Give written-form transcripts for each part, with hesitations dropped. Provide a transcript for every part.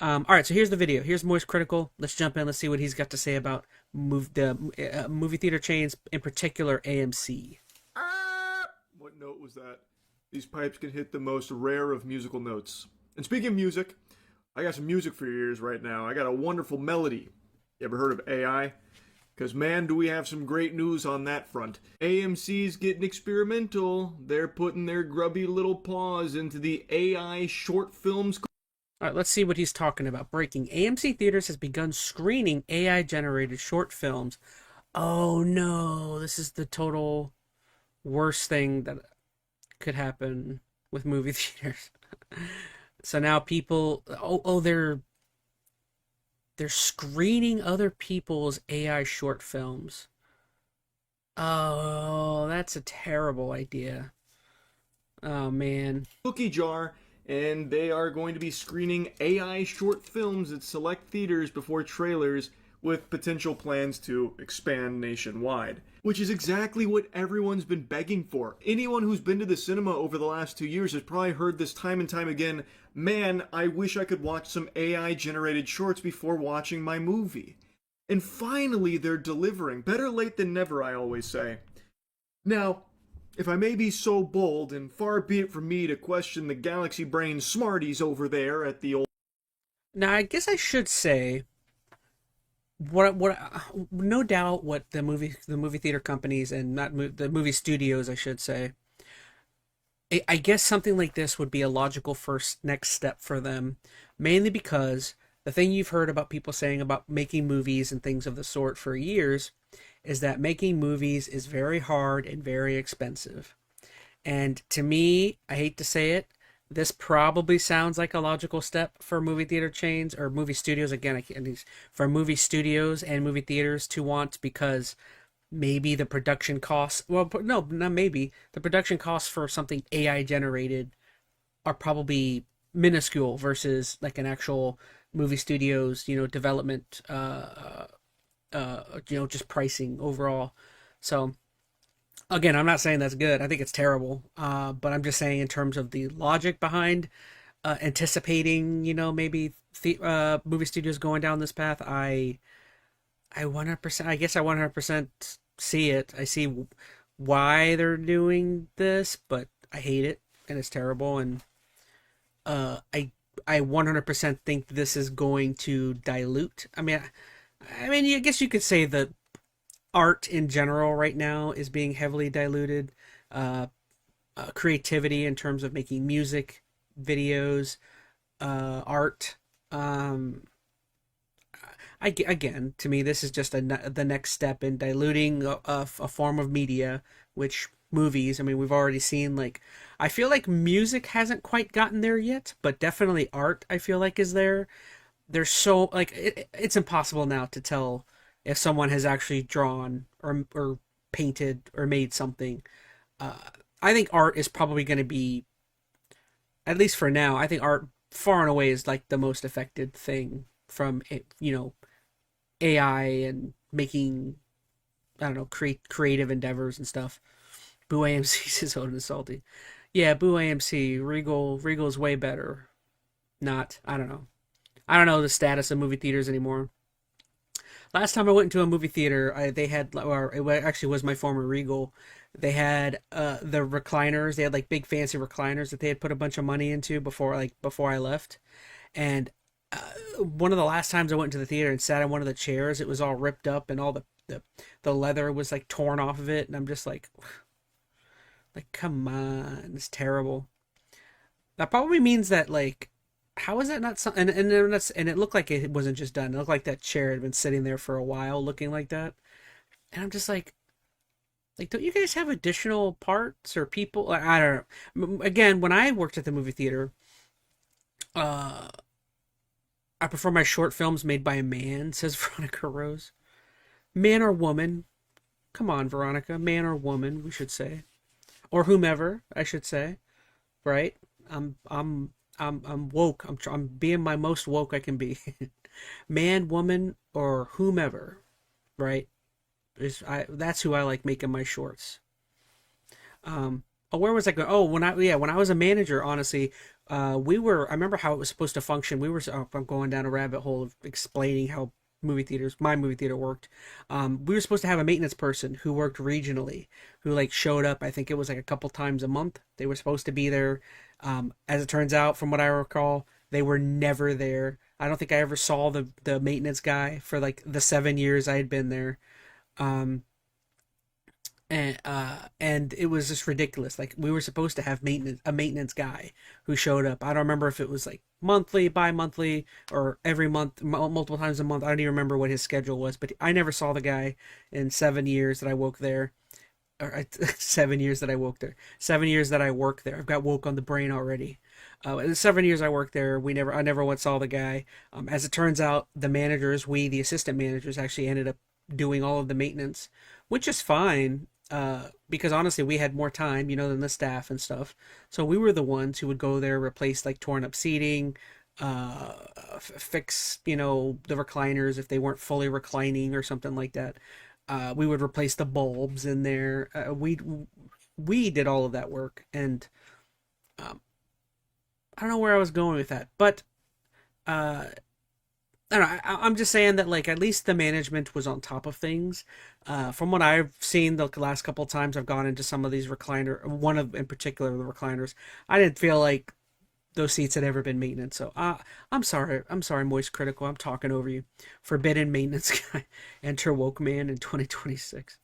All right, so here's the video. Here's MoistCr1TiKaL. Let's jump in. Let's see what he's got to say about movie theater chains, in particular AMC. What note was that? These pipes can hit the most rare of musical notes. And speaking of music, I got some music for your ears right now. I got a wonderful melody. You ever heard of AI? Because, man, do we have some great news on that front. AMC's getting experimental. They're putting their grubby little paws into the AI short films. All right, let's see what he's talking about. Breaking. AMC Theaters has begun screening AI-generated short films. Oh no, this is the total worst thing that could happen with movie theaters. So now people, they're screening other people's AI short films. Oh, that's a terrible idea. Oh man. Cookie jar, and they are going to be screening AI short films at select theaters before trailers, with potential plans to expand nationwide. Which is exactly what everyone's been begging for. Anyone who's been to the cinema over the last 2 years has probably heard this time and time again. Man, I wish I could watch some AI generated shorts before watching my movie. And finally, they're delivering. Better late than never, I always say. Now, if I may be so bold, and far be it from me to question the galaxy brain smarties over there at the old. Now I guess I should say what no doubt what the movie theater companies and not the movie studios I should say. I guess something like this would be a logical first next step for them, mainly because the thing you've heard about people saying about making movies and things of the sort for years is that making movies is very hard and very expensive. And to me, I hate to say it, this probably sounds like a logical step for movie theater chains or movie studios. Again, I can't, for movie studios and movie theaters to want, because maybe the production costs, well, no, not maybe, the production costs for something AI generated are probably minuscule versus like an actual movie studios, development, just pricing overall. So again, I'm not saying that's good. I think it's terrible. But I'm just saying in terms of the logic behind anticipating, maybe movie studios going down this path. I 100%. I guess I 100% see it. I see why they're doing this, but I hate it and it's terrible. And I 100% think this is going to dilute. I mean, I guess you could say that art in general right now is being heavily diluted. Uh, Creativity in terms of making music, videos, art. Um, Again, to me, this is just the next step in diluting a form of media, which movies. I mean, we've already seen like, I feel like music hasn't quite gotten there yet, but definitely art. I feel like is there. There's so like it's impossible now to tell if someone has actually drawn or painted or made something. Uh, I think art is probably going to be, at least for now. I think art far and away is like the most affected thing from AI and making, I don't know, creative endeavors and stuff. Boo AMC is old and salty. Yeah, Boo AMC. Regal's way better. Not. I don't know. I don't know the status of movie theaters anymore. Last time I went into a movie theater, they had, or it actually was my former Regal. They had the recliners. They had like big fancy recliners that they had put a bunch of money into before I left. And one of the last times I went into the theater and sat in one of the chairs, it was all ripped up and all the leather was like torn off of it, and I'm just like come on, it's terrible. That probably means that like, how is that not some, and it looked like it wasn't just done. It looked like that chair had been sitting there for a while looking like that. And I'm just like, don't you guys have additional parts or people? Like, I don't know. Again, when I worked at the movie theater, uh I prefer my short films made by a man, says Veronica Rose. Man or woman? Come on, Veronica. Man or woman, we should say. Or whomever, I should say. Right? I'm woke. I'm being my most woke I can be. Man, woman, or whomever, right? That's who I like making my shorts. Oh, where was I going? Oh, when I was a manager, honestly, I remember how it was supposed to function. I'm going down a rabbit hole of explaining how my movie theater worked. We were supposed to have a maintenance person who worked regionally, who like showed up. I think it was like a couple times a month. They were supposed to be there. As it turns out, from what I recall, they were never there. I don't think I ever saw the maintenance guy for like the 7 years I had been there. Um, and it was just ridiculous. Like we were supposed to have a maintenance guy who showed up. I don't remember if it was like monthly, bi-monthly, or every month, multiple times a month. I don't even remember what his schedule was, but I never saw the guy in 7 years that I woke there. Or 7 years that I woke there. 7 years that I worked there. I've got woke on the brain already. In the 7 years I worked there, I never once saw the guy. As it turns out, the assistant managers, actually ended up doing all of the maintenance, which is fine. Because honestly, we had more time, than the staff and stuff. So we were the ones who would go there, replace like torn up seating, fix, the recliners if they weren't fully reclining or something like that. We would replace the bulbs in there. We did all of that work, and um, I don't know where I was going with that, but uh, I don't know. I'm just saying that like at least the management was on top of things. From what I've seen the last couple of times I've gone into some of these one of in particular the recliners, I didn't feel like those seats had ever been maintenance. So I'm sorry, Moist Critical. I'm talking over you. Forbidden maintenance guy. Enter woke man in 2026.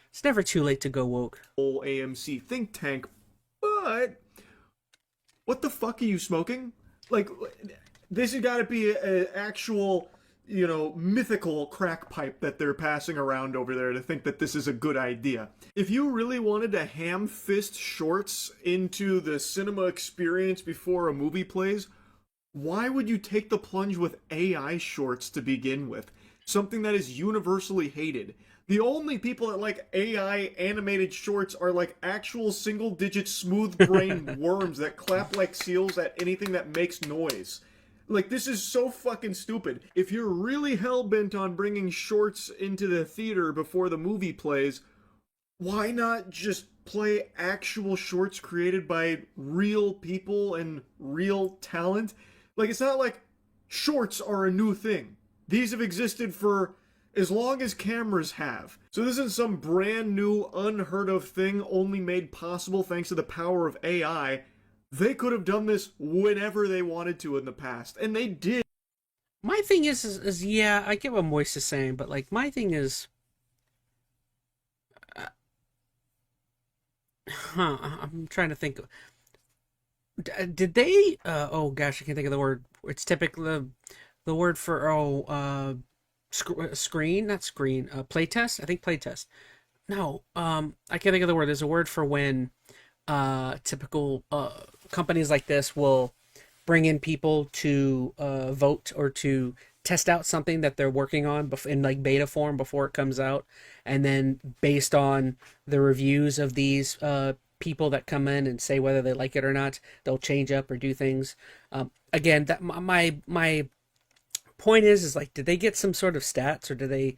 It's never too late to go woke. Whole AMC think tank, but what the fuck are you smoking? Like, this has got to be an actual, mythical crack pipe that they're passing around over there to think that this is a good idea. If you really wanted to ham fist shorts into the cinema experience before a movie plays, why would you take the plunge with AI shorts to begin with? Something that is universally hated. The only people that like AI animated shorts are like actual single digit smooth brained worms that clap like seals at anything that makes noise. Like, this is so fucking stupid. If you're really hell bent on bringing shorts into the theater before the movie plays, why not just play actual shorts created by real people and real talent? Like, it's not like shorts are a new thing. These have existed for as long as cameras have. So this isn't some brand new, unheard of thing only made possible thanks to the power of AI. They could have done this whenever they wanted to in the past, and they did. My thing is yeah, I get what Moist is saying, but like my thing is, uh, I'm trying to think. Did they? Oh gosh, I can't think of the word. It's typically the word for screen, not screen. Playtest. I think playtest. No, I can't think of the word. There's a word for when typical companies like this will bring in people to vote or to test out something that they're working on in like beta form before it comes out, and then based on the reviews of these people that come in and say whether they like it or not, they'll change up or do things. Again, that my point is like, did they get some sort of stats, or do they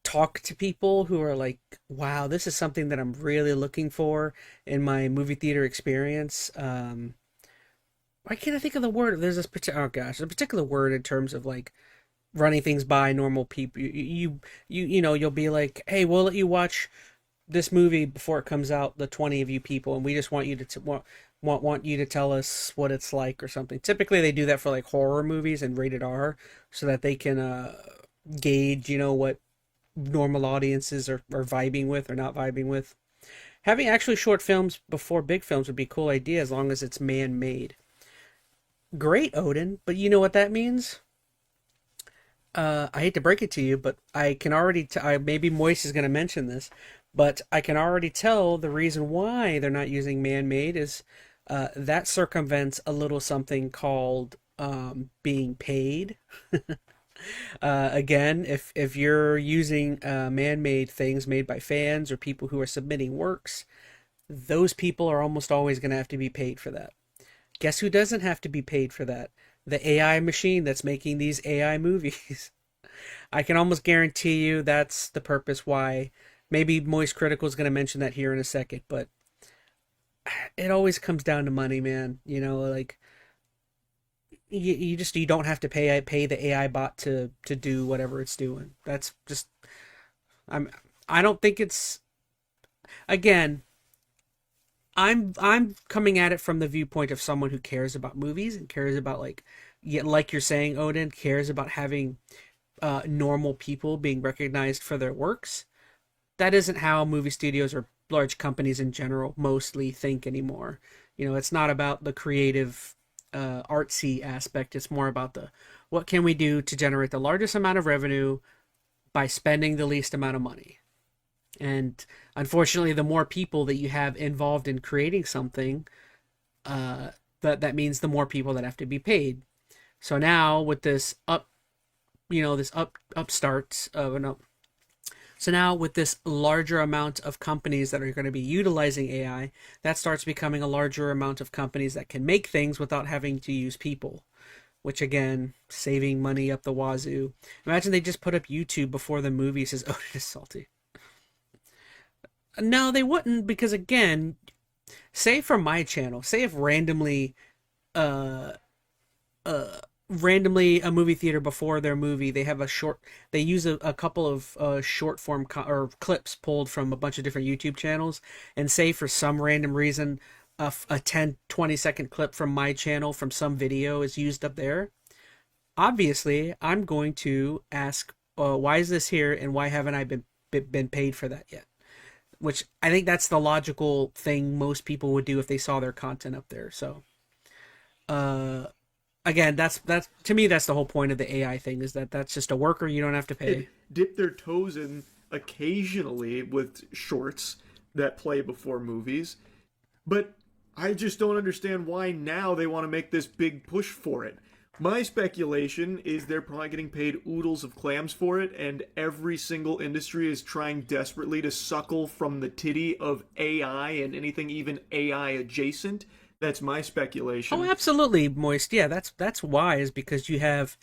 talk to people who are like, wow, this is something that I'm really looking for in my movie theater experience? Why can't I think of the word? There's this particular, oh gosh, a particular word in terms of like running things by normal people. You'll be like, hey, we'll let you watch this movie before it comes out, the 20 of you people, and we just want you to want you to tell us what it's like or something. Typically they do that for like horror movies and rated R, so that they can gauge, what normal audiences are vibing with or not vibing with. Having actually short films before big films would be a cool idea as long as it's man-made. Great, Odin, but you know what that means? I hate to break it to you, but I can already maybe Moist is going to mention this, but I can already tell the reason why they're not using man-made is that circumvents a little something called being paid. Again, if you're using man-made things made by fans or people who are submitting works, those people are almost always going to have to be paid for that. Guess who doesn't have to be paid for that? The AI machine that's making these AI movies. I can almost guarantee you that's the purpose why. Maybe Moist Critical is going to mention that here in a second, but it always comes down to money, man. You know, like you don't have to pay the AI bot to do whatever it's doing. That's just I'm I don't think it's again. I'm coming at it from the viewpoint of someone who cares about movies and cares about like you're saying, Odin cares about having normal people being recognized for their works. That isn't how movie studios or large companies in general mostly think anymore. You know, it's not about the creative, artsy aspect. It's more about the what can we do to generate the largest amount of revenue by spending the least amount of money. And unfortunately, the more people that you have involved in creating something, that means the more people that have to be paid. So now with this upstarts of an up so now with this larger amount of companies that are going to be utilizing AI, that starts becoming a larger amount of companies that can make things without having to use people, which again, saving money up the wazoo. Imagine they just put up YouTube before the movie says, "Oh, it is salty." No, they wouldn't, because again, say for my channel, say if uh randomly a movie theater before their movie they have a short they use a couple of short form or clips pulled from a bunch of different YouTube channels, and say for some random reason a 10-20 second clip from my channel from some video is used up there. Obviously I'm going to ask, why is this here and why haven't I been paid for that yet? Which I think that's the logical thing most people would do if they saw their content up there. So uh again, that's to me that's the whole point of the AI thing, is that that's just a worker you don't have to pay. Dip their toes in occasionally with shorts that play before movies, but I just don't understand why now they want to make this big push for it. My speculation is they're probably getting paid oodles of clams for it, and every single industry is trying desperately to suckle from the titty of AI and anything even AI adjacent. That's my Oh, speculation. absolutely, Moist. Yeah, that's wise, because you have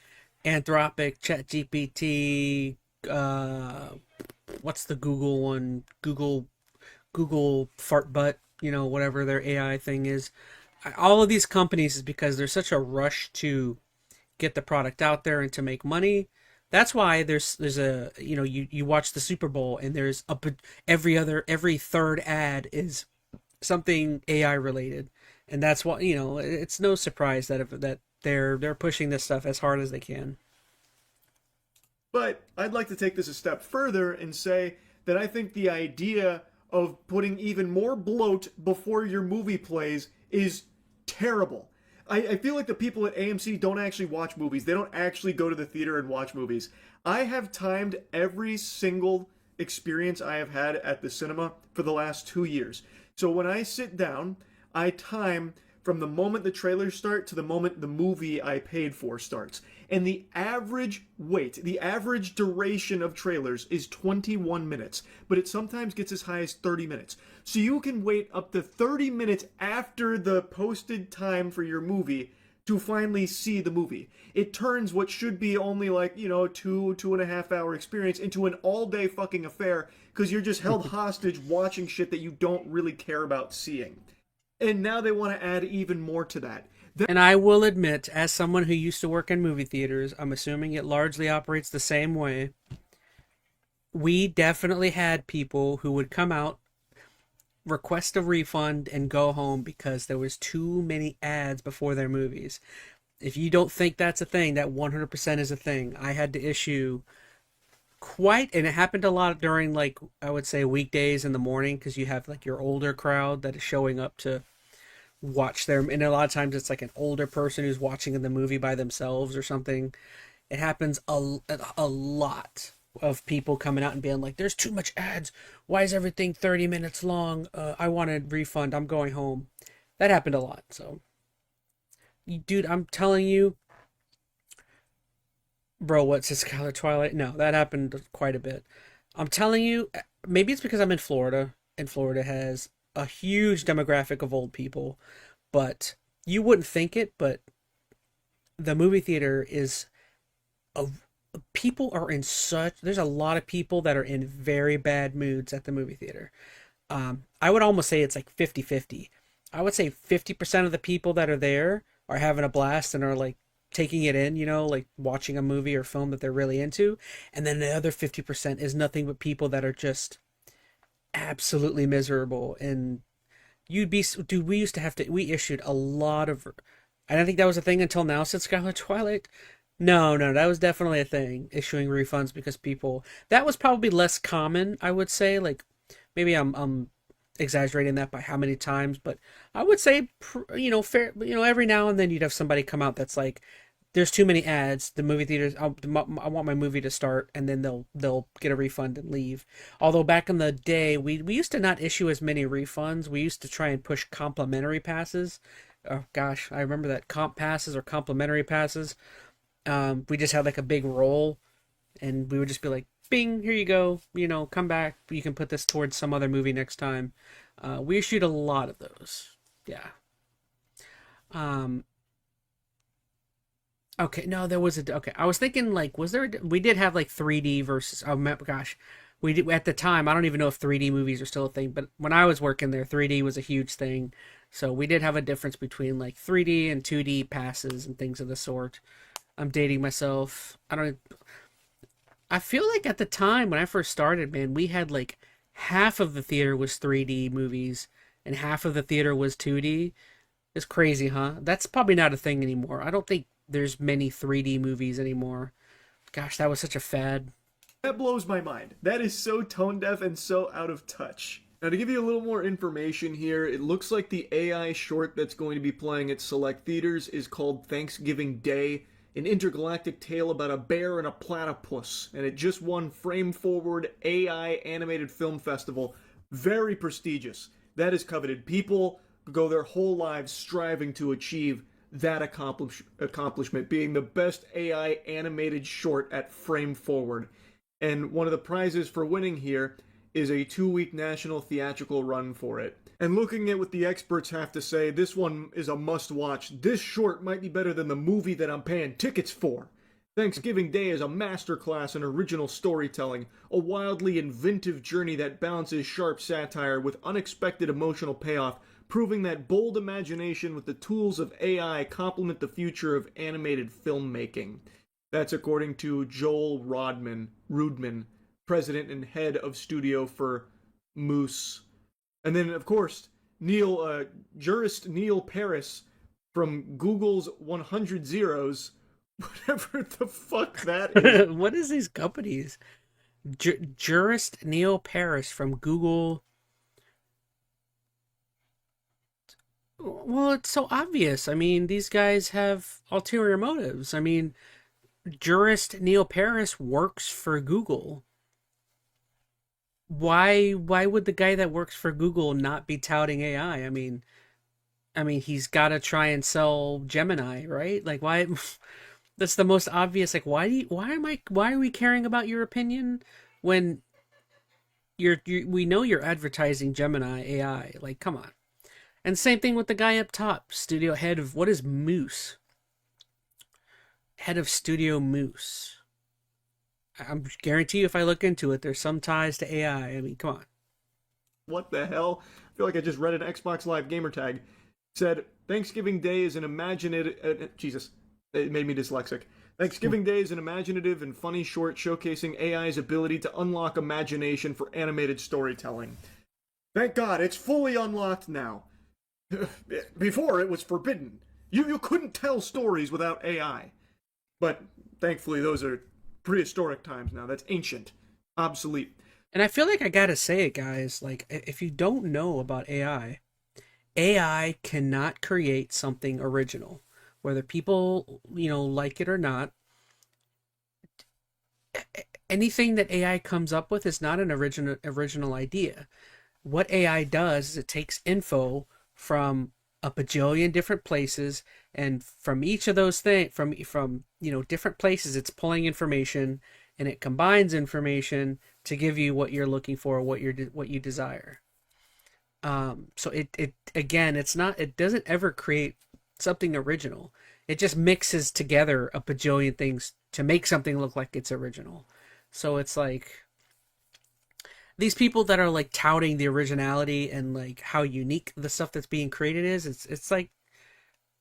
Anthropic, ChatGPT, what's the Google one? Google fart butt, whatever their AI thing is. All of these companies is because there's such a rush to get the product out there and to make money. That's why there's a you watch the Super Bowl and there's every third ad is something AI related, and that's why it's no surprise that they're pushing this stuff as hard as they can. But I'd like to take this a step further and say that I think the idea of putting even more bloat before your movie plays is terrible. I feel like the people at AMC don't actually watch movies. They don't actually go to the theater and watch movies. I have timed every single experience I have had at the cinema for the last 2 years. So when I sit down, I time from the moment the trailers start to the moment the movie I paid for starts. And the average wait, the average duration of trailers is 21 minutes, but it sometimes gets as high as 30 minutes. So you can wait up to 30 minutes after the posted time for your movie to finally see the movie. It turns what should be only like, 2.5 hour experience into an all day fucking affair because you're just held hostage watching shit that you don't really care about seeing. And now they want to add even more to that. And I will admit, as someone who used to work in movie theaters, I'm assuming it largely operates the same way. We definitely had people who would come out, request a refund, and go home because there was too many ads before their movies. If you don't think that's a thing, that 100% is a thing. I had to issue and it happened a lot during, like, I would say weekdays in the morning, because you have like your older crowd that is showing up to watch their, and a lot of times it's like an older person who's watching the movie by themselves or something. It happens a lot of people coming out and being like, there's too much ads, why is everything 30 minutes long, I want a refund, I'm going home. That happened a lot. So dude, I'm telling you, bro, what's his color, Twilight? No, that happened quite a bit. I'm telling you, maybe it's because I'm in Florida, and Florida has a huge demographic of old people, but you wouldn't think it, but the movie theater is a people are in such there's a lot of people that are in very bad moods at the movie theater. I would almost say it's like 50-50. I would say 50% of the people that are there are having a blast and are like taking it in, like watching a movie or film that they're really into. And then the other 50% is nothing but people that are just absolutely miserable. And dude, we used to have to, we issued a lot of, I don't think that was a thing until now since Scarlet Twilight. No, no, that was definitely a thing, issuing refunds because people, that was probably less common, I would say. Like, maybe I'm exaggerating that by how many times, but I would say, fair, every now and then you'd have somebody come out that's like, there's too many ads. The movie theaters, I want my movie to start, and then they'll get a refund and leave. Although back in the day, we used to not issue as many refunds. We used to try and push complimentary passes. Oh gosh, I remember that comp passes or complimentary passes. We just had like a big roll, and we would just be like, "Bing, here you go. Come back. You can put this towards some other movie next time." We issued a lot of those. Yeah. Um, Okay, no, there was a. Okay, I was thinking like, was there? We did have like 3D versus. Oh my gosh, we did at the time. I don't even know if 3D movies are still a thing, but when I was working there, 3D was a huge thing. So we did have a difference between like 3D and 2D passes and things of the sort. I'm dating myself. I don't. I feel like at the time when I first started, man, we had like half of the theater was 3D movies and half of the theater was 2D. It's crazy, huh? That's probably not a thing anymore. I don't think there's many 3D movies anymore. Gosh, that was such a fad. That blows my mind. That is so tone deaf and so out of touch. Now, to give you a little more information here, it looks like the AI short that's going to be playing at select theaters is called Thanksgiving Day, an intergalactic tale about a bear and a platypus, and it just won Frame Forward AI Animated Film Festival. Very prestigious. That is coveted. People go their whole lives striving to achieve that accomplishment, being the best AI animated short at Frame Forward. And one of the prizes for winning here is a 2-week national theatrical run for it. And looking at what the experts have to say, this one is a must watch. This short might be better than the movie that I'm paying tickets for. Thanksgiving Day is a masterclass in original storytelling, a wildly inventive journey that balances sharp satire with unexpected emotional payoff, proving that bold imagination with the tools of AI complement the future of animated filmmaking. That's according to Joel Rudman, president and head of studio for Moose. And then, of course, jurist Neil Paris from Google's 100 Zeros, whatever the fuck that is. What is these companies? Jurist Neil Paris from Google. Well, it's so obvious. I mean, these guys have ulterior motives. I mean, jurist Neil Paris works for Google. Why would the guy that works for Google not be touting AI? I mean he's got to try and sell Gemini, right? Like why that's the most obvious. Like why are we caring about your opinion when we know you're advertising Gemini AI? Like come on. And same thing with the guy up top, studio head of what is Moose? Head of Studio Moose. I'm guarantee you if I look into it, there's some ties to AI. I mean, come on. What the hell? I feel like I just read an Xbox Live gamer tag. It said Thanksgiving Day is an imaginative. Jesus, it made me dyslexic. Thanksgiving Day is an imaginative and funny short showcasing AI's ability to unlock imagination for animated storytelling. Thank God, it's fully unlocked now. Before, it was forbidden. You couldn't tell stories without AI. But thankfully, those are prehistoric times now. That's ancient. Obsolete. And I feel like I gotta say it, guys. Like, if you don't know about AI cannot create something original. Whether people, like it or not, anything that AI comes up with is not an original idea. What AI does is it takes info from a bajillion different places, and from each of those things, from different places, it's pulling information, and it combines information to give you what you're looking for, what you desire. So it again, it doesn't ever create something original. It just mixes together a bajillion things to make something look like it's original. So it's like these people that are like touting the originality and like how unique the stuff that's being created is, it's like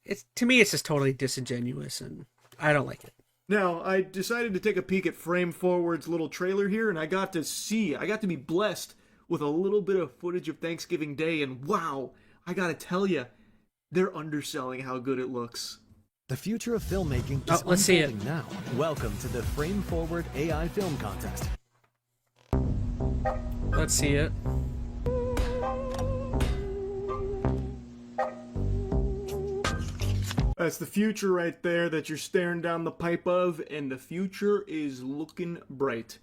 it's to me it's just totally disingenuous and I don't like it. Now, I decided to take a peek at Frame Forward's little trailer here, and I got to be blessed with a little bit of footage of Thanksgiving Day, and wow, I gotta tell you, they're underselling how good it looks. The future of filmmaking is let's see unfolding now. Welcome to the Frame Forward AI Film Contest. Let's see it. That's the future right there that you're staring down the pipe of, and the future is looking bright.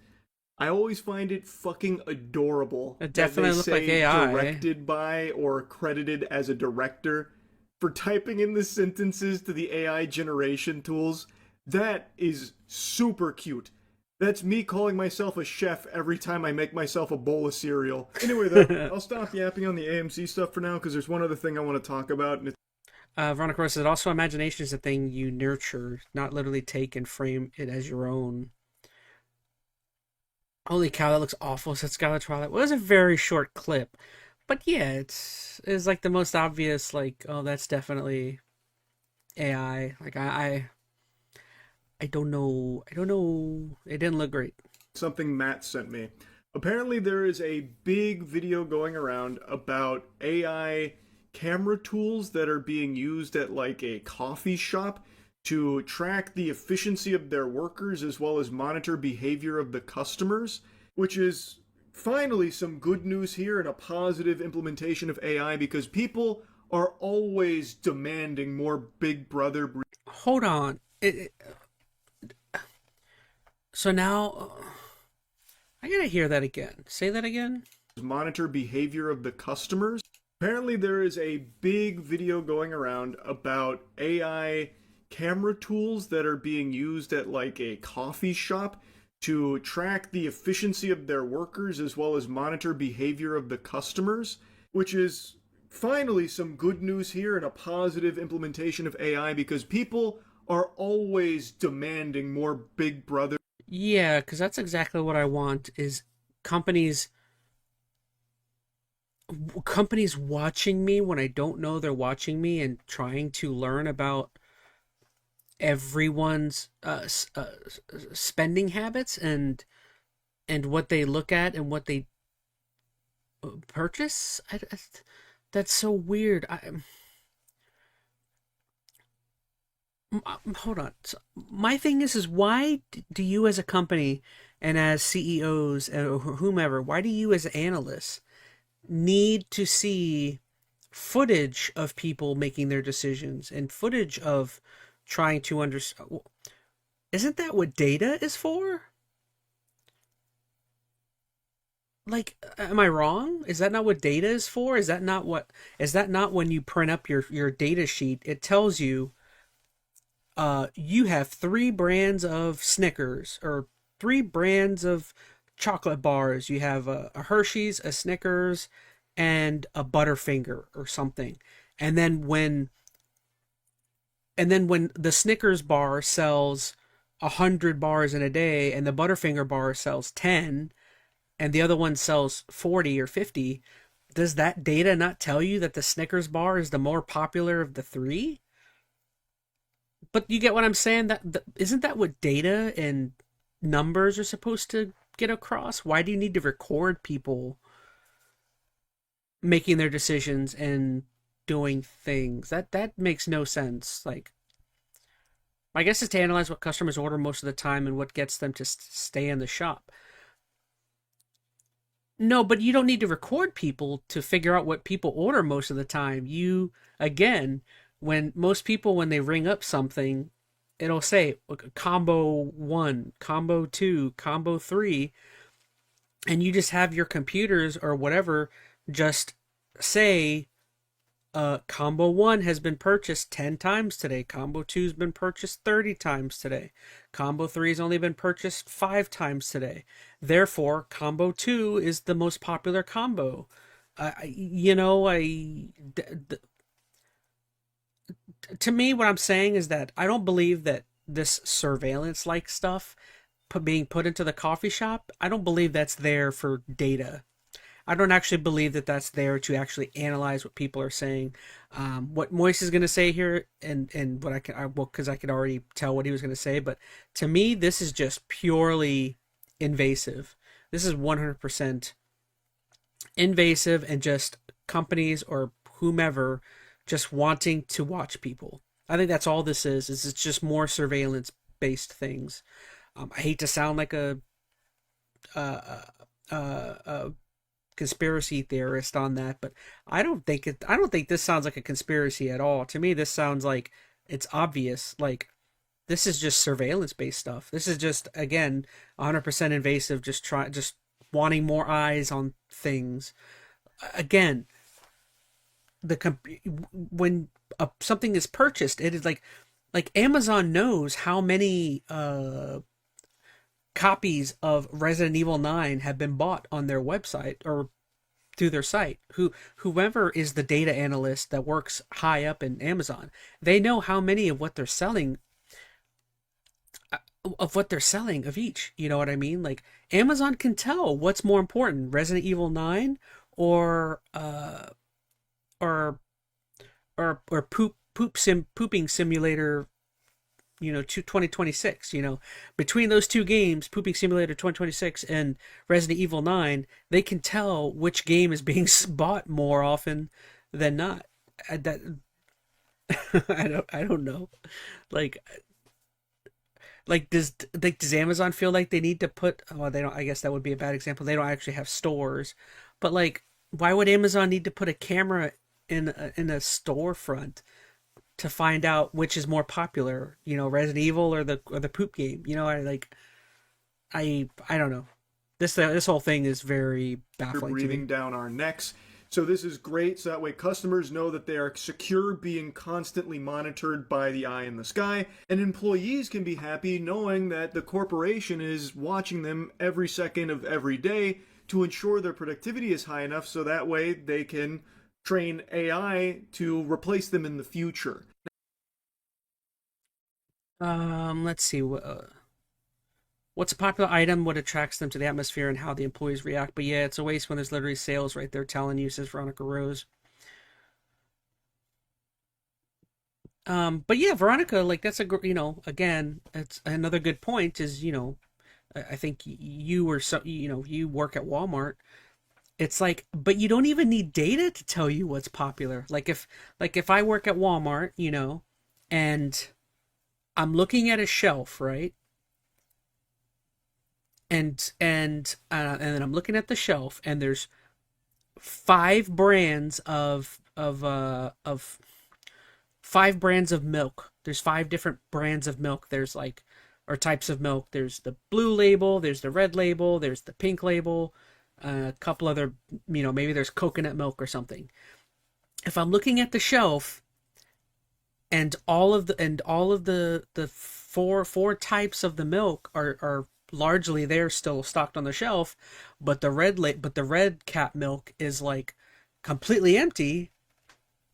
I always find it fucking adorable. It definitely looks like AI. Directed by or credited as a director for typing in the sentences to the AI generation tools. That is super cute. That's me calling myself a chef every time I make myself a bowl of cereal. Anyway, though, I'll stop yapping on the AMC stuff for now because there's one other thing I want to talk about. And Veronica Rose says also imagination is a thing you nurture, not literally take and frame it as your own. Holy cow, that looks awful, said Scarlet Twilight. Well, it was a very short clip. But yeah, it's like the most obvious, like, oh, that's definitely AI. Like, I don't know. I don't know. It didn't look great. something Matt sent me. Apparently, there is a big video going around about AI camera tools that are being used at like a coffee shop to track the efficiency of their workers as well as monitor behavior of the customers, which is finally some good news here and a positive implementation of AI because people are always demanding more Big Brother. Hold on. So now I gotta hear that again. Say that again. Monitor behavior of the customers. Apparently, there is a big video going around about AI camera tools that are being used at like a coffee shop to track the efficiency of their workers as well as monitor behavior of the customers, which is finally some good news here and a positive implementation of AI because people are always demanding more Big Brother. Yeah, because that's exactly what I want is companies watching me when I don't know they're watching me and trying to learn about everyone's spending habits and what they look at and what they purchase. That's so weird. Hold on. So my thing is why do you as a company and as CEOs or whomever, why do you as analysts need to see footage of people making their decisions and footage of trying to understand? Isn't that what data is for? Like, am I wrong? Is that not what data is for? Is that not when you print up your data sheet, it tells you you have 3 brands of Snickers or 3 brands of chocolate bars. You have a Hershey's, a Snickers, and a Butterfinger or something. And then when the Snickers bar sells 100 bars in a day and the Butterfinger bar sells 10 and the other one sells 40 or 50, does that data not tell you that the Snickers bar is the more popular of the 3? But you get what I'm saying? Isn't that what data and numbers are supposed to get across? Why do you need to record people making their decisions and doing things? That makes no sense. Like, I guess it's to analyze what customers order most of the time and what gets them to stay in the shop. No, but you don't need to record people to figure out what people order most of the time. Again, when most people, when they ring up something, it'll say combo 1, combo 2, combo 3, and you just have your computers or whatever just say combo 1 has been purchased 10 times today, combo 2 has been purchased 30 times today, combo 3 has only been purchased 5 times today, therefore combo 2 is the most popular combo. To me, what I'm saying is that I don't believe that this surveillance-like stuff being put into the coffee shop, I don't believe that's there for data. I don't actually believe that that's there to actually analyze what people are saying. What Moist is going to say here, and what well, because I could already tell what he was going to say, but to me, this is just purely invasive. This is 100% invasive, and just companies or whomever just wanting to watch people. I think that's all this is. Is it's just more surveillance based things. I hate to sound like a, a conspiracy theorist on that, but I don't think it. I don't think this sounds like a conspiracy at all. To me, this sounds like it's obvious. Like this is just surveillance based stuff. This is just again 100% invasive. Just wanting more eyes on things. Again, when something is purchased, it is like Amazon knows how many copies of Resident Evil 9 have been bought on their website or through their site. Whoever is the data analyst that works high up in Amazon, they know how many of what they're selling of each. You know what I mean? Like Amazon can tell what's more important, Resident Evil 9 or or or pooping simulator, 2026. Between those two games, Pooping Simulator 2026 and Resident Evil 9, they can tell which game is being bought more often than not. That I don't know. Like does Amazon feel like they need to put, well, they don't, I guess that would be a bad example. They don't actually have stores. But like why would Amazon need to put a camera in a storefront to find out which is more popular, Resident Evil or the poop game? I don't know. This whole thing is very baffling to me. Breathing down our necks. So this is great, so that way customers know that they are secure, being constantly monitored by the eye in the sky, and employees can be happy knowing that the corporation is watching them every second of every day to ensure their productivity is high enough, so that way they can train AI to replace them in the future. Let's see. What's a popular item? What attracts them to the atmosphere, and how the employees react? But yeah, it's a waste when there's literally sales right there telling you, says Veronica Rose. But yeah, Veronica, like that's again, it's another good point. Is I think you were you work at Walmart. It's like, but you don't even need data to tell you what's popular. Like if I work at Walmart, and I'm looking at a shelf, right? And then I'm looking at the shelf, and there's five brands of 5 brands of milk. There's 5 different brands of milk. There's like, or types of milk. There's the blue label, there's the red label, there's the pink label, a couple other, maybe there's coconut milk or something. If I'm looking at the shelf, and all of the four types of the milk are largely there, still stocked on the shelf, but the red cap milk is like completely empty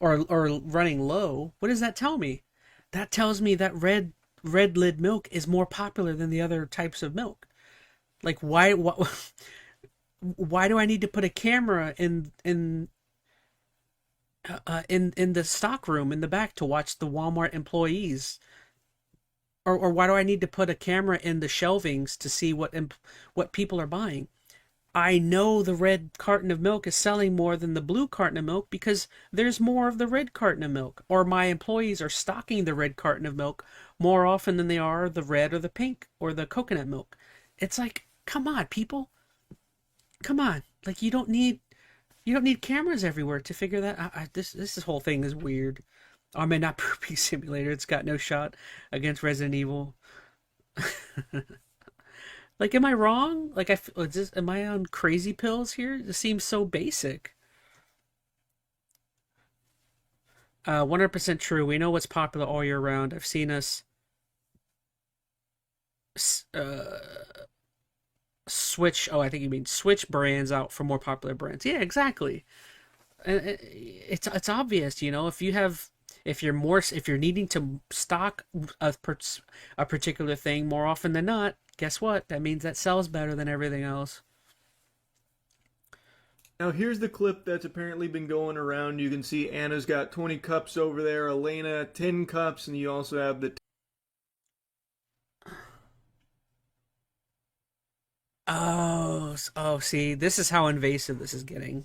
or running low. What does that tell me? That tells me that red lid milk is more popular than the other types of milk. Like why do I need to put a camera in the stock room in the back to watch the Walmart employees? Or why do I need to put a camera in the shelvings to see what people are buying? I know the red carton of milk is selling more than the blue carton of milk because there's more of the red carton of milk. Or my employees are stocking the red carton of milk more often than they are the red or the pink or the coconut milk. It's like, come on, people. Come on. Like you don't need cameras everywhere to figure that out. This whole thing is weird. I mean, not Poopy Simulator. It's got no shot against Resident Evil. Like, am I wrong? Like, am I on crazy pills here? This seems so basic. 100% true. We know what's popular all year round. I've seen us switch. Oh, I think you mean switch brands out for more popular brands. Yeah, exactly. It's obvious, if you're needing to stock a particular thing more often than not, guess what? That means that sells better than everything else. Now here's the clip that's apparently been going around. You can see Anna's got 20 cups over there, Elena 10 cups, and you also have the Oh, see, this is how invasive this is getting.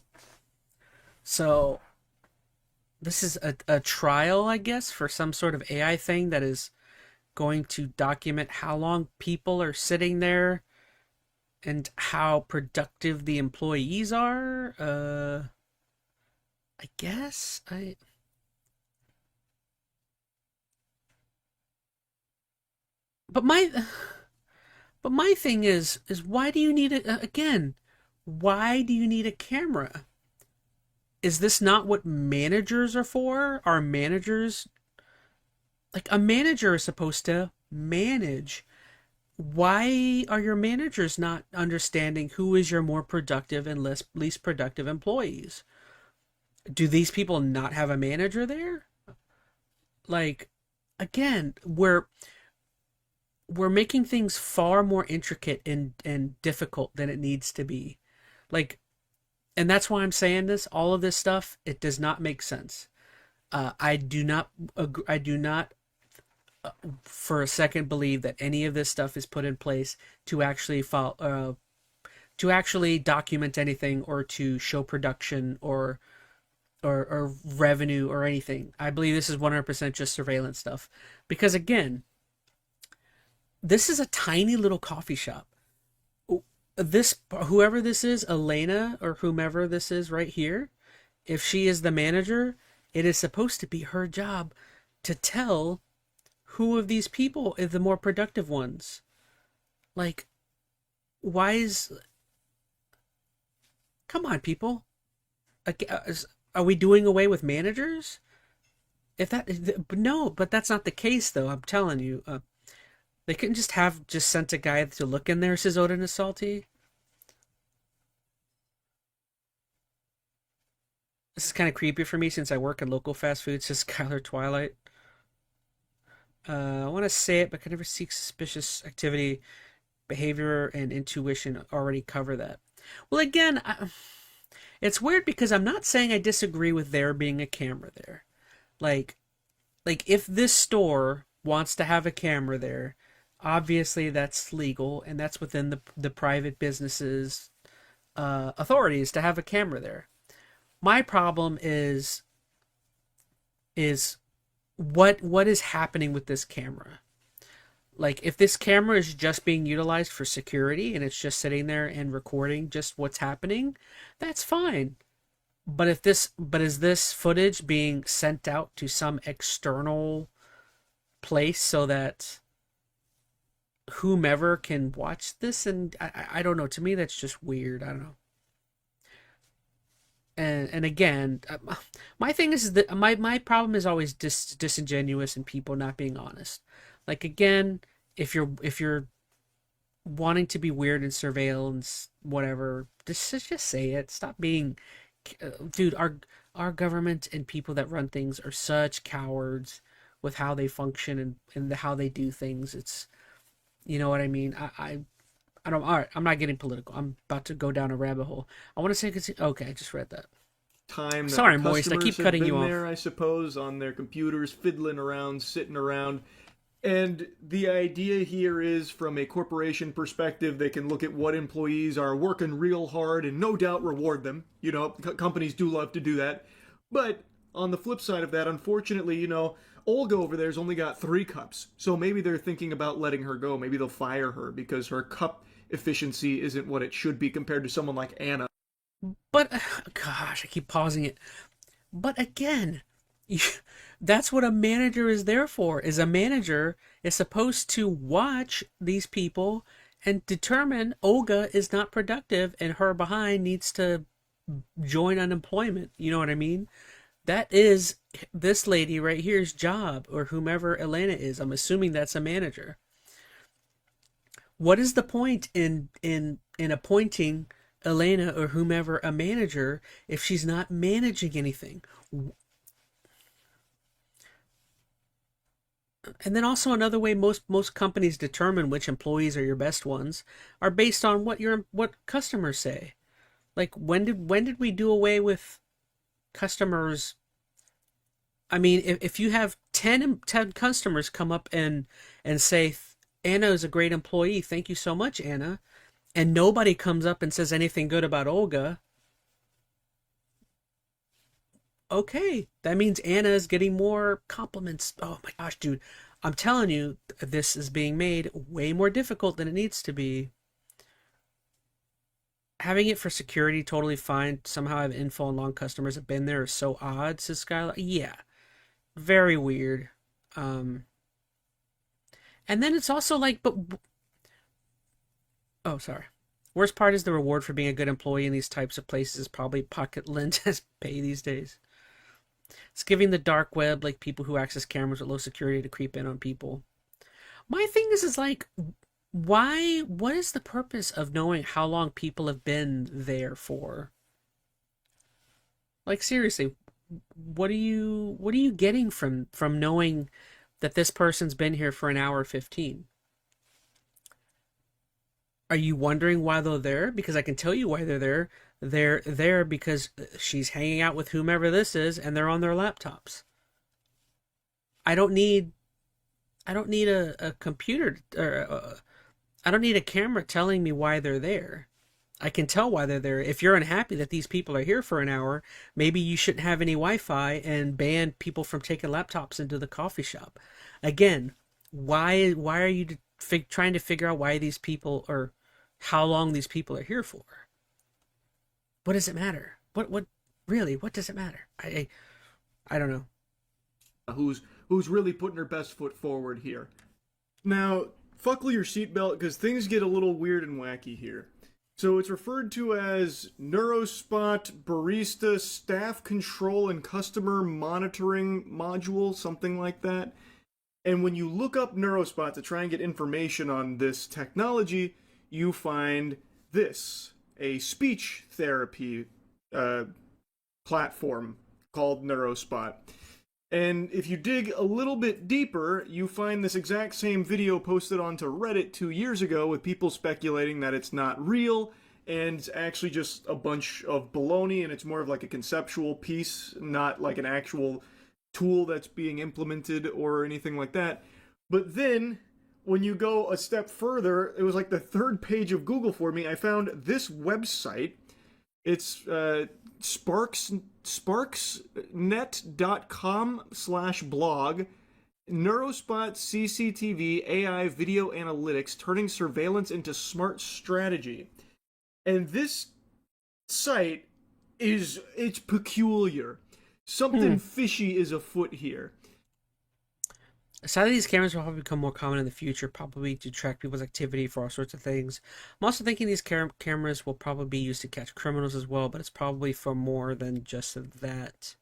So, this is a trial, I guess, for some sort of AI thing that is going to document how long people are sitting there and how productive the employees are. I guess I. But my thing is why do you need a again? Why do you need a camera? Is this not what managers are for? Are managers like a manager is supposed to manage? Why are your managers not understanding who is your more productive and least productive employees? Do these people not have a manager there? Like, again, we're making things far more intricate and difficult than it needs to be. Like, and that's why I'm saying this. All of this stuff, it does not make sense. I do not I do not for a second believe that any of this stuff is put in place to actually to actually document anything or to show production or revenue or anything. I believe this is 100% just surveillance stuff. Because again, this is a tiny little coffee shop. This whoever this is, Elena or whomever this is right here, if she is the manager, it is supposed to be her job to tell who of these people is the more productive ones. Like, why is... Come on, people. Are we doing away with managers? If that... No, but that's not the case, though. I'm telling you. They couldn't just sent a guy to look in there, says Odin is salty. This is kind of creepy for me since I work in local fast food, says Skylar Twilight. I want to say it, but can never seek suspicious activity, behavior, and intuition already cover that. Well, again, it's weird because I'm not saying I disagree with there being a camera there. Like, if this store wants to have a camera there, obviously that's legal and that's within the private businesses authorities to have a camera there. My problem is what is happening with this camera. Like, if this camera is just being utilized for security and it's just sitting there and recording just what's happening, that's fine. But is this footage being sent out to some external place so that whomever can watch this? And I don't know. To me, that's just weird. I don't know. And again, my thing is that my problem is always disingenuous and people not being honest. Like, again, if you're wanting to be weird in surveillance, whatever, just say it. Stop being, dude. Our government and people that run things are such cowards with how they function and how they do things. It's, you know what I mean. I don't. All right, I'm not getting political. I'm about to go down a rabbit hole. I want to say, okay, I just read that. time that Sorry, the Moist. I customers keep have cutting been you off. there, I suppose, on their computers, fiddling around, sitting around. And the idea here is, from a corporation perspective, they can look at what employees are working real hard and no doubt reward them. You know, companies do love to do that. But on the flip side of that, unfortunately, you know, Olga over there's only got 3 cups. So maybe they're thinking about letting her go. Maybe they'll fire her because her cup efficiency isn't what it should be compared to someone like Anna. But gosh, I keep pausing it. But again, that's what a manager is there for. Is a manager is supposed to watch these people and determine Olga is not productive and her behind needs to join unemployment. You know what I mean? That is this lady right here's job, or whomever Elena is. I'm assuming that's a manager. What is the point in appointing Elena or whomever a manager if she's not managing anything? And then also another way most companies determine which employees are your best ones are based on what customers say. Like when did we do away with customers? I mean, if you have 10 customers come up and say Anna is a great employee, thank you so much, Anna, and nobody comes up and says anything good about Olga, okay, that means Anna is getting more compliments. Oh my gosh, dude, I'm telling you, this is being made way more difficult than it needs to be. Having it for security, totally fine. Somehow I have info on long customers that have been there is so odd, says Skylar. Yeah, very weird. Um, and then it's also like, but oh, sorry. Worst part is the reward for being a good employee in these types of places is probably pocket lint as pay these days. It's giving the dark web like people who access cameras with low security to creep in on people. My thing is like, why? What is the purpose of knowing how long people have been there for? Like seriously, what are you getting from knowing that this person's been here for an hour 15? Are you wondering why they're there? Because I can tell you why they're there. They're there because she's hanging out with whomever this is and they're on their laptops. I don't need I don't need a computer or I don't need a camera telling me why they're there. I can tell why they're there. If you're unhappy that these people are here for an hour, maybe you shouldn't have any Wi-Fi and ban people from taking laptops into the coffee shop. Again, why are you trying to figure out why these people or how long these people are here for? What does it matter? What really? What does it matter? I don't know. Who's really putting her best foot forward here. Now, buckle your seatbelt because things get a little weird and wacky here. So it's referred to as Neurospot Barista Staff Control and Customer Monitoring Module, something like that. And when you look up Neurospot to try and get information on this technology, you find this, a speech therapy platform called Neurospot. And if you dig a little bit deeper, you find this exact same video posted onto Reddit 2 years ago with people speculating that it's not real and it's actually just a bunch of baloney and it's more of like a conceptual piece, not like an actual tool that's being implemented or anything like that. But then, when you go a step further, it was like the third page of Google for me, I found this website. It's sparksnet.com/blog, Neurospot CCTV AI video analytics turning surveillance into smart strategy. And this site it's peculiar. Something fishy is afoot here. Sadly, these cameras will probably become more common in the future, probably to track people's activity for all sorts of things. I'm also thinking these cameras will probably be used to catch criminals as well, but it's probably for more than just that.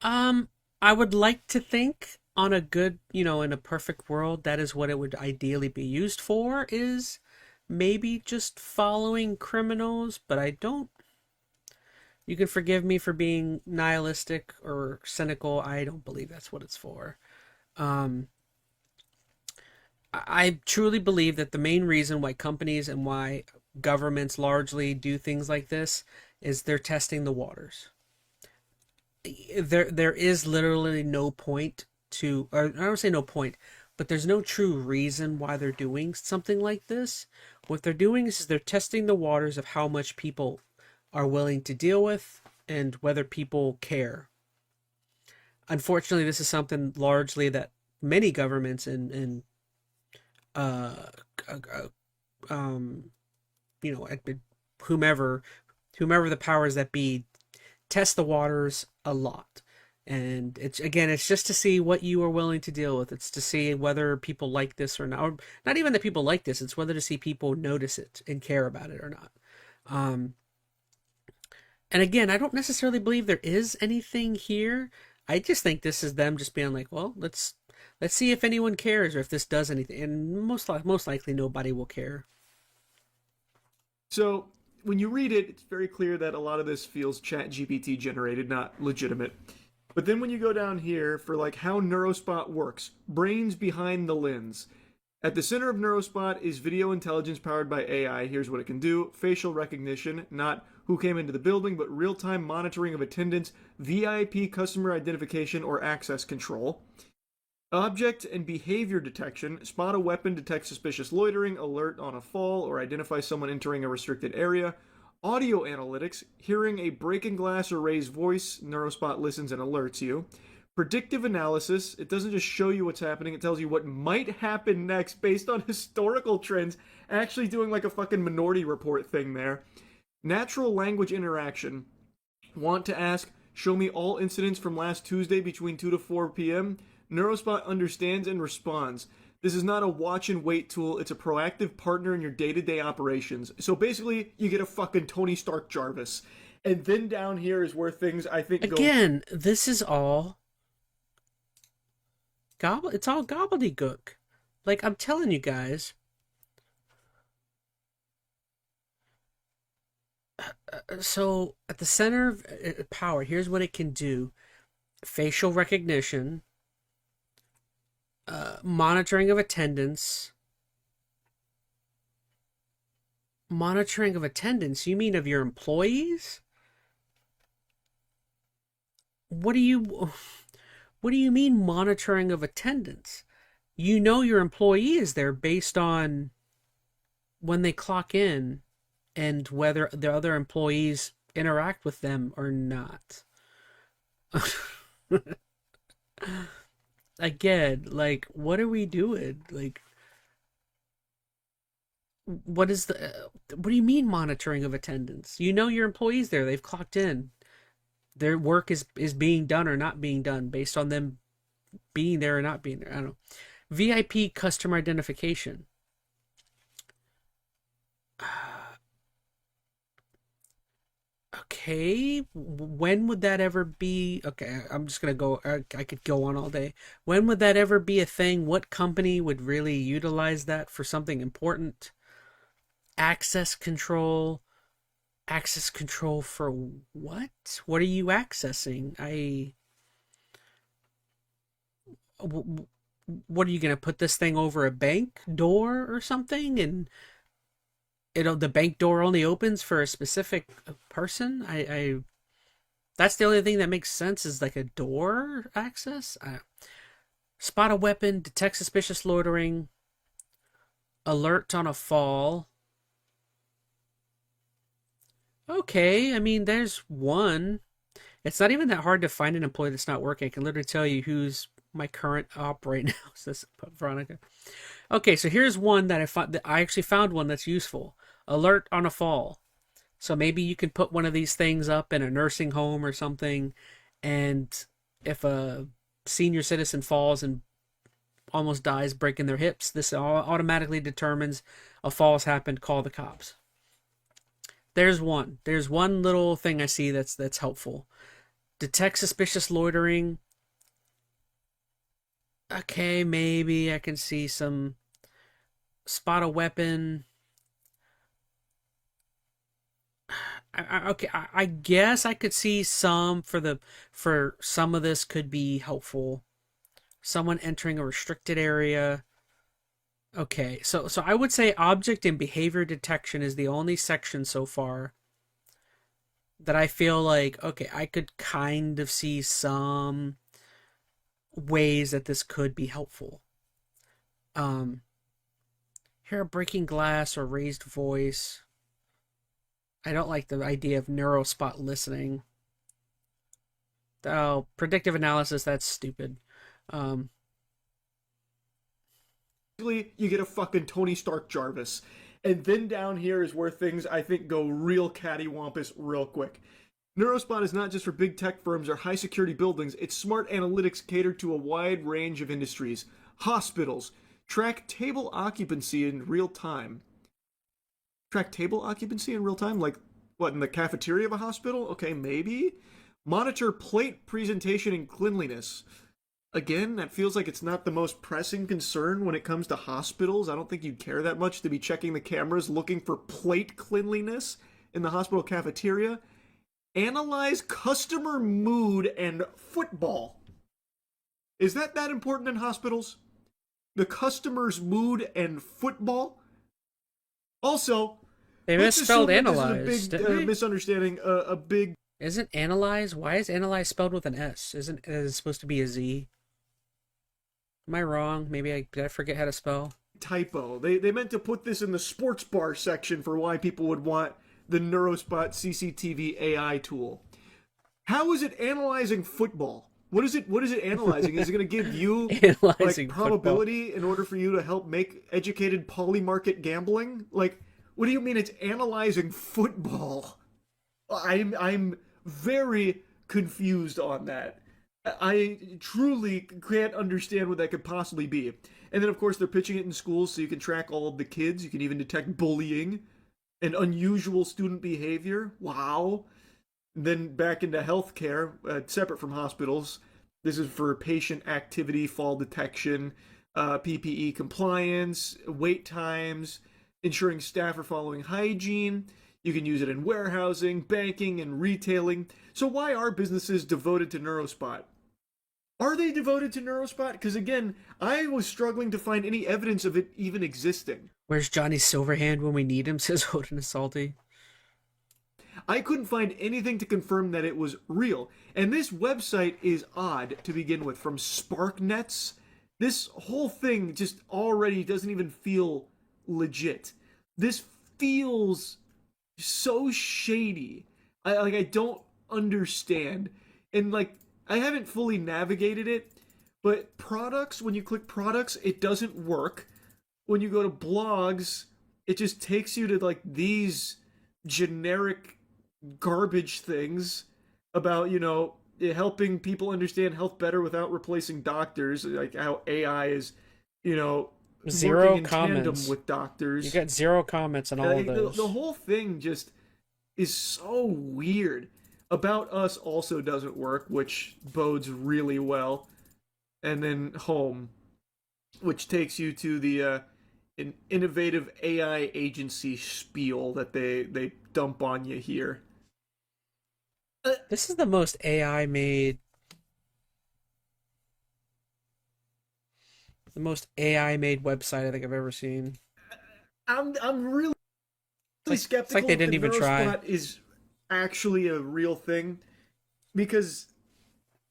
I would like to think on a good, in a perfect world, that is what it would ideally be used for, is maybe just following criminals, but I don't. You can forgive me for being nihilistic or cynical. I don't believe that's what it's for. Um, I truly believe that the main reason why companies and why governments largely do things like this is they're testing the waters. There is literally no point to, or I don't say no point, but there's no true reason why they're doing something like this. What they're doing is they're testing the waters of how much people are willing to deal with and whether people care. Unfortunately, this is something largely that many governments and uh, uh, um, whomever whomever the powers that be test the waters a lot. And it's just to see what you are willing to deal with. It's to see whether people like this or not. Or not even that people like this. It's whether to see people notice it and care about it or not. Um, and again, I don't necessarily believe there is anything here. I just think this is them just being like, well, let's see if anyone cares or if this does anything. And most likely nobody will care. So, when you read it, it's very clear that a lot of this feels chat GPT generated, not legitimate. But then when you go down here for like how Neurospot works, brains behind the lens, At the center of NeuroSpot is video intelligence powered by AI. Here's what it can do: facial recognition, not who came into the building, but real time monitoring of attendance, VIP customer identification, or access control. Object and behavior detection: spot a weapon, detect suspicious loitering, alert on a fall, or identify someone entering a restricted area. Audio analytics: hearing a breaking glass or raised voice, NeuroSpot listens and alerts you. Predictive analysis: it doesn't just show you what's happening, it tells you what might happen next based on historical trends, actually doing like a fucking Minority Report thing there. Natural language interaction: want to ask, show me all incidents from last Tuesday between 2 to 4 p.m.? NeuroSpot understands and responds. This is not a watch and wait tool, it's a proactive partner in your day-to-day operations. So basically, you get a fucking Tony Stark Jarvis. And then down here is where things, I think, Again, this is all it's all gobbledygook. Like, I'm telling you guys, so at the center of power, here's what it can do: facial recognition, monitoring of attendance. Monitoring of attendance? You mean of your employees? What do you mean monitoring of attendance? You know your employee is there based on when they clock in and whether the other employees interact with them or not. Again, like, what are we doing? Like, what do you mean monitoring of attendance? You know your employees there, they've clocked in. Their work is being done or not being done based on them being there or not being there. I don't know. VIP customer identification. Okay, when would that ever be? Okay, I'm just gonna go. I could go on all day. When would that ever be a thing? What company would really utilize that for something important? Access control. Access control for what? What are you accessing? What are you gonna put this thing over a bank door or something? And the bank door only opens for a specific person. I That's the only thing that makes sense, is like a door access. Spot a weapon, detect suspicious loitering, alert on a fall. Okay, I mean, there's one. It's not even that hard to find an employee that's not working. I can literally tell you who's my current op right now. Says Veronica. Okay, so here's one that I found. That I actually found one that's useful. Alert on a fall. So maybe you could put one of these things up in a nursing home or something, and if a senior citizen falls and almost dies breaking their hips, this automatically determines a fall's happened. Call the cops. There's one. There's one little thing I see that's helpful. Detect suspicious loitering. Okay, maybe I can see some. Spot a weapon. Okay, I guess I could see some for some of this could be helpful. Someone entering a restricted area. Okay, so I would say object and behavior detection is the only section so far that I feel like, okay, I could kind of see some ways that this could be helpful. Hear a breaking glass or raised voice. I don't like the idea of NeuroSpot listening. Oh, predictive analysis, that's stupid. You get a fucking Tony Stark Jarvis. And then down here is where things, I think, go real cattywampus real quick. NeuroSpot is not just for big tech firms or high security buildings, it's smart analytics catered to a wide range of industries. Hospitals. Track table occupancy in real time. Track table occupancy in real time? Like, what, in the cafeteria of a hospital? Okay, maybe. Monitor plate presentation and cleanliness. Again, that feels like it's not the most pressing concern when it comes to hospitals. I don't think you'd care that much to be checking the cameras looking for plate cleanliness in the hospital cafeteria. Analyze customer mood and football. Is that important in hospitals? the customer's mood and football. Also, They let's misspelled assume that analyze, this is a didn't big they? misunderstanding. A big Isn't analyze? Why is analyze spelled with an S? Isn't it supposed to be a Z? Am I wrong? Maybe did I forget how to spell? typo. They meant to put this in the sports bar section for why people would want the Neurospot CCTV AI tool. How is it analyzing football? What is it analyzing? Is it going to give you Analyzing like probability in order for you to help make educated polymarket gambling? Like, what do you mean it's analyzing football? I'm very confused on that. I truly can't understand what that could possibly be. And then, of course, they're pitching it in schools so you can track all of the kids. You can even detect bullying and unusual student behavior. Wow. Then back into healthcare, separate from hospitals. This is for patient activity, fall detection, PPE compliance, wait times, ensuring staff are following hygiene. You can use it in warehousing, banking, and retailing. So why are businesses devoted to Neurospot? Are they devoted to Neurospot? Because again, I was struggling to find any evidence of it even existing. Where's Johnny Silverhand when we need him? Says Odin and Salty. I couldn't find anything to confirm that it was real. And this website is odd to begin with, from SparkNets. This whole thing just already doesn't even feel legit. This feels so shady. I don't understand. And like I haven't fully navigated it, but products, when you click products, it doesn't work. When you go to blogs, it just takes you to like these generic garbage things about, helping people understand health better without replacing doctors, like how AI is, Zero working in comments. tandem with doctors. You got 0 comments on all of those. The whole thing just is so weird. About Us also doesn't work, which bodes really well. And then Home, which takes you to the an innovative AI agency spiel that they dump on you here. This is the most AI made. The most AI made website I think I've ever seen. I'm really skeptical it's like they didn't if the even try. Neurospot is actually a real thing, because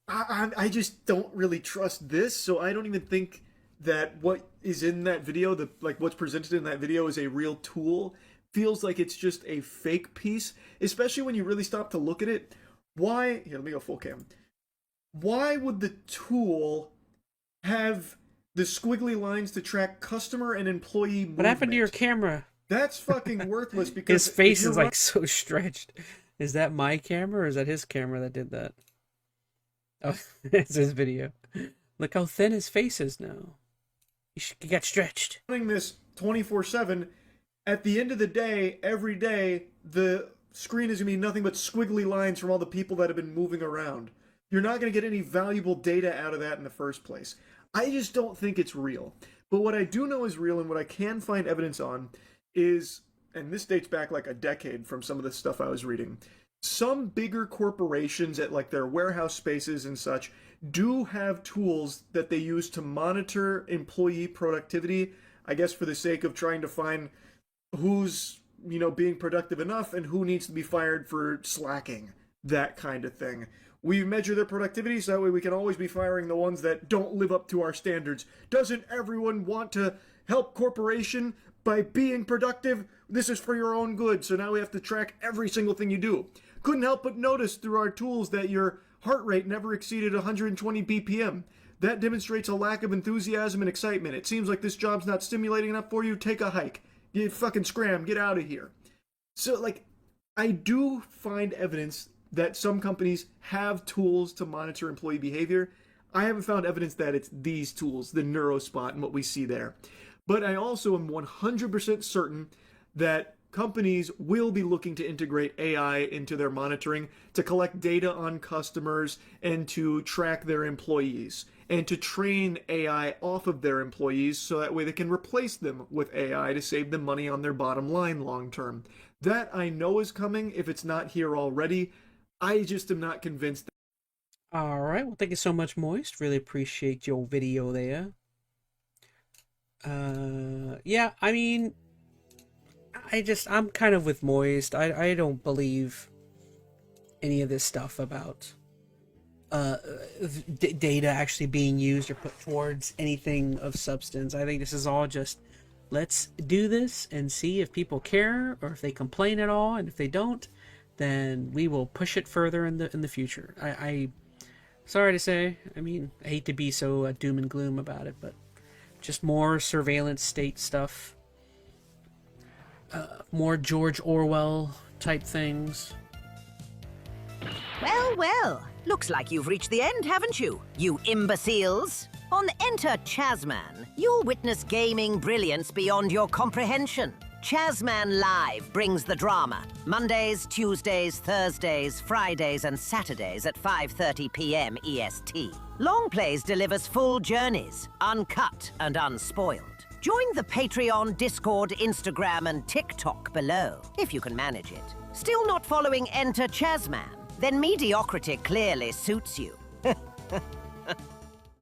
I just don't really trust this. So I don't even think that what is in that video, what's presented in that video, is a real tool. Feels like it's just a fake piece, especially when you really stop to look at it. Why? Here, let me go full cam. Why would the tool have the squiggly lines to track customer and employee movement? What happened to your camera? That's fucking worthless, because His face is like so stretched. Is that my camera or is that his camera that did that? Oh, it's his video. Look how thin his face is now. He got stretched. Running this 24/7, at the end of the day, every day, the screen is going to be nothing but squiggly lines from all the people that have been moving around. You're not going to get any valuable data out of that in the first place. I just don't think it's real. But what I do know is real, and what I can find evidence on is, and this dates back like a decade from some of the stuff I was reading, some bigger corporations at like their warehouse spaces and such do have tools that they use to monitor employee productivity, I guess for the sake of trying to find who's, being productive enough and who needs to be fired for slacking, that kind of thing. We measure their productivity so that way we can always be firing the ones that don't live up to our standards. Doesn't everyone want to help corporation by being productive? This is for your own good, so now we have to track every single thing you do. Couldn't help but notice through our tools that your heart rate never exceeded 120 BPM. That demonstrates a lack of enthusiasm and excitement. It seems like this job's not stimulating enough for you. Take a hike. You fucking scram. Get out of here. So, I do find evidence that some companies have tools to monitor employee behavior. I haven't found evidence that it's these tools, the Neurospot and what we see there. But I also am 100% certain that companies will be looking to integrate AI into their monitoring to collect data on customers and to track their employees and to train AI off of their employees so that way they can replace them with AI to save them money on their bottom line long term. That I know is coming if it's not here already. I just am not convinced. All right. Well, thank you so much, Moist. Really appreciate your video there. Yeah, I mean, I'm kind of with Moist. I don't believe any of this stuff about data actually being used or put towards anything of substance. I think this is all just, let's do this and see if people care or if they complain at all, and if they don't, then we will push it further in the future. I sorry to say, I mean, I hate to be so doom and gloom about it, but just more surveillance state stuff, more George Orwell type things. Well, well. Looks like you've reached the end, haven't you, you imbeciles? On Enter ChazmaN, you'll witness gaming brilliance beyond your comprehension. ChazmaN Live brings the drama. Mondays, Tuesdays, Thursdays, Fridays, and Saturdays at 5:30 p.m. EST. Longplays delivers full journeys, uncut and unspoiled. Join the Patreon, Discord, Instagram, and TikTok below, if you can manage it. Still not following Enter ChazmaN? Then mediocrity clearly suits you.